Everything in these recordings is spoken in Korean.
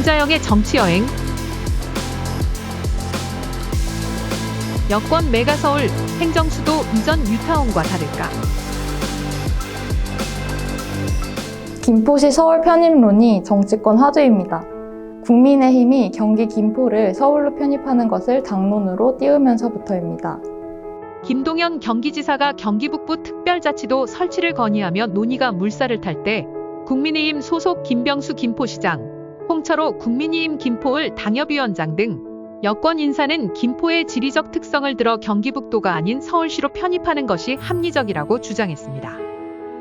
김자영의 정치여행. 여권 메가서울, 행정수도 이전 뉴타운과 다를까? 김포시 서울 편입론이 정치권 화두입니다. 국민의힘이 경기 김포를 서울로 편입하는 것을 당론으로 띄우면서부터입니다. 김동연 경기지사가 경기 북부 특별자치도 설치를 건의하며 논의가 물살을 탈 때 국민의힘 소속 김병수 김포시장, 홍철호 국민의힘 김포을 당협위원장 등 여권 인사는 김포의 지리적 특성을 들어 경기 북도가 아닌 서울시로 편입하는 것이 합리적이라고 주장했습니다.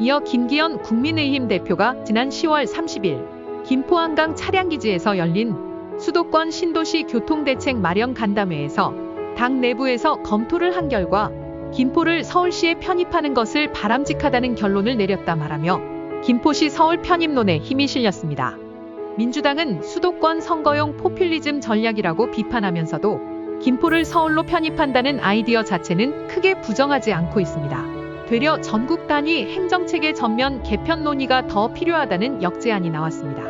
이어 김기현 국민의힘 대표가 지난 10월 30일 김포 한강 차량기지에서 열린 수도권 신도시 교통대책 마련 간담회에서 당 내부에서 검토를 한 결과 김포를 서울시에 편입하는 것을 바람직하다는 결론을 내렸다 말하며 김포시 서울 편입론에 힘이 실렸습니다. 민주당은 수도권 선거용 포퓰리즘 전략이라고 비판하면서도 김포를 서울로 편입한다는 아이디어 자체는 크게 부정하지 않고 있습니다. 되려 전국 단위 행정체계 전면 개편 논의가 더 필요하다는 역제안이 나왔습니다.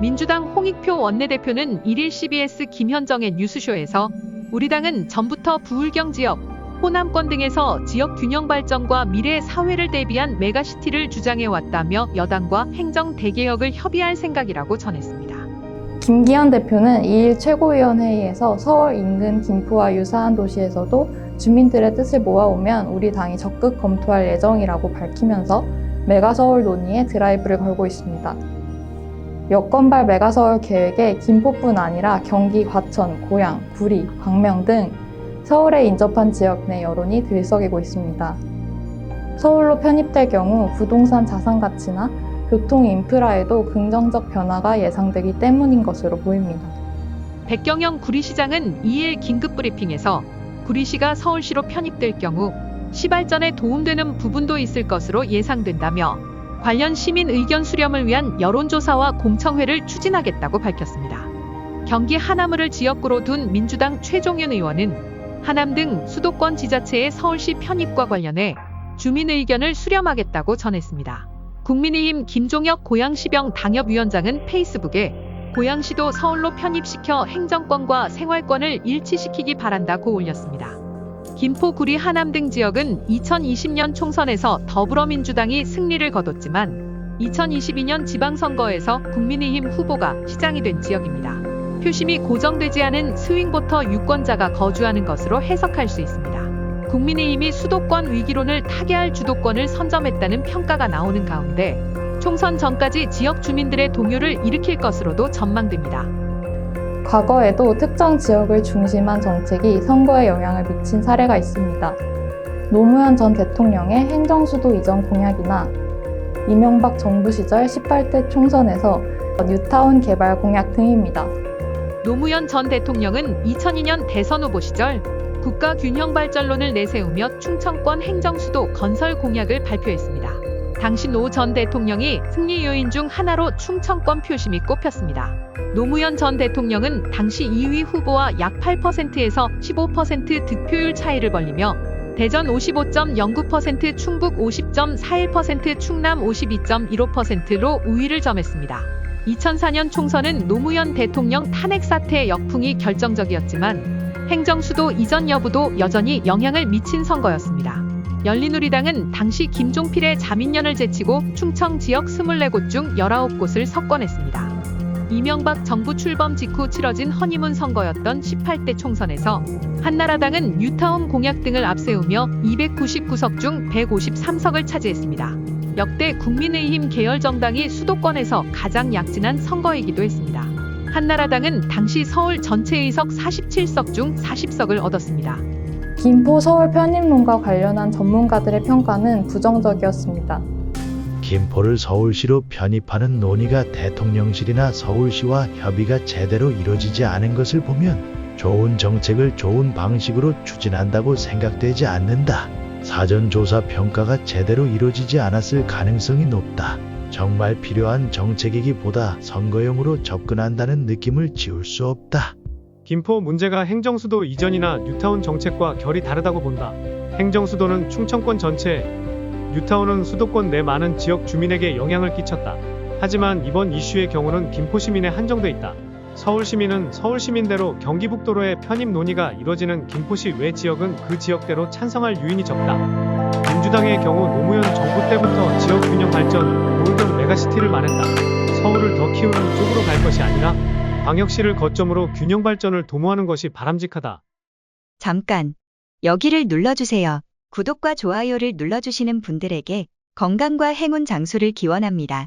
민주당 홍익표 원내대표는 1일 CBS 김현정의 뉴스쇼에서 우리 당은 전부터 부울경 지역, 호남권 등에서 지역 균형 발전과 미래 사회를 대비한 메가시티를 주장해왔다며 여당과 행정 대개혁을 협의할 생각이라고 전했습니다. 김기현 대표는 2일 최고위원회의에서 서울 인근 김포와 유사한 도시에서도 주민들의 뜻을 모아오면 우리 당이 적극 검토할 예정이라고 밝히면서 메가서울 논의에 드라이브를 걸고 있습니다. 여권발 메가서울 계획에 김포뿐 아니라 경기, 과천, 고양, 구리, 광명 등 서울에 인접한 지역 내 여론이 들썩이고 있습니다. 서울로 편입될 경우 부동산 자산 가치나 교통 인프라에도 긍정적 변화가 예상되기 때문인 것으로 보입니다. 백경영 구리시장은 2일 긴급 브리핑에서 구리시가 서울시로 편입될 경우 시발전에 도움되는 부분도 있을 것으로 예상된다며 관련 시민 의견 수렴을 위한 여론조사와 공청회를 추진하겠다고 밝혔습니다. 경기 하남을 지역구로 둔 민주당 최종윤 의원은 하남 등 수도권 지자체의 서울시 편입과 관련해 주민 의견을 수렴하겠다고 전했습니다. 국민의힘 김종혁 고양시병 당협위원장은 페이스북에 고양시도 서울로 편입시켜 행정권과 생활권을 일치시키기 바란다고 올렸습니다. 김포, 구리, 하남 등 지역은 2020년 총선에서 더불어민주당이 승리를 거뒀지만 2022년 지방선거에서 국민의힘 후보가 시장이 된 지역입니다. 표심이 고정되지 않은 스윙보터 유권자가 거주하는 것으로 해석할 수 있습니다. 국민의힘이 수도권 위기론을 타개할 주도권을 선점했다는 평가가 나오는 가운데 총선 전까지 지역 주민들의 동요를 일으킬 것으로도 전망됩니다. 과거에도 특정 지역을 중심한 정책이 선거에 영향을 미친 사례가 있습니다. 노무현 전 대통령의 행정수도 이전 공약이나 이명박 정부 시절 18대 총선에서 뉴타운 개발 공약 등입니다. 노무현 전 대통령은 2002년 대선 후보 시절 국가균형발전론을 내세우며 충청권 행정수도 건설 공약을 발표했습니다. 당시 노 전 대통령이 승리 요인 중 하나로 충청권 표심이 꼽혔습니다. 노무현 전 대통령은 당시 2위 후보와 약 8%에서 15% 득표율 차이를 벌리며 대전 55.09%, 충북 50.41%, 충남 52.15%로 우위를 점했습니다. 2004년 총선은 노무현 대통령 탄핵 사태의 역풍이 결정적이었지만 행정수도 이전 여부도 여전히 영향을 미친 선거였습니다. 열린우리당은 당시 김종필의 자민련을 제치고 충청 지역 24곳 중 19곳을 석권했습니다. 이명박 정부 출범 직후 치러진 허니문 선거였던 18대 총선에서 한나라당은 뉴타운 공약 등을 앞세우며 299석 중 153석을 차지했습니다. 역대 국민의힘 계열 정당이 수도권에서 가장 약진한 선거이기도 했습니다. 한나라당은 당시 서울 전체 의석 47석 중 40석을 얻었습니다. 김포 서울 편입론과 관련한 전문가들의 평가는 부정적이었습니다. 김포를 서울시로 편입하는 논의가 대통령실이나 서울시와 협의가 제대로 이루어지지 않은 것을 보면 좋은 정책을 좋은 방식으로 추진한다고 생각되지 않는다. 사전조사 평가가 제대로 이루어지지 않았을 가능성이 높다. 정말 필요한 정책이기보다 선거용으로 접근한다는 느낌을 지울 수 없다. 김포 문제가 행정수도 이전이나 뉴타운 정책과 결이 다르다고 본다. 행정수도는 충청권 전체, 뉴타운은 수도권 내 많은 지역 주민에게 영향을 끼쳤다. 하지만 이번 이슈의 경우는 김포 시민에 한정돼 있다. 서울시민은 서울시민대로 경기북도로의 편입 논의가 이뤄지는 김포시 외 지역은 그 지역대로 찬성할 유인이 적다. 민주당의 경우 노무현 정부 때부터 지역 균형 발전, 골든 메가시티를 말했다. 서울을 더 키우는 쪽으로 갈 것이 아니라 광역시를 거점으로 균형 발전을 도모하는 것이 바람직하다. 잠깐. 여기를 눌러주세요. 구독과 좋아요를 눌러주시는 분들에게 건강과 행운 장수를 기원합니다.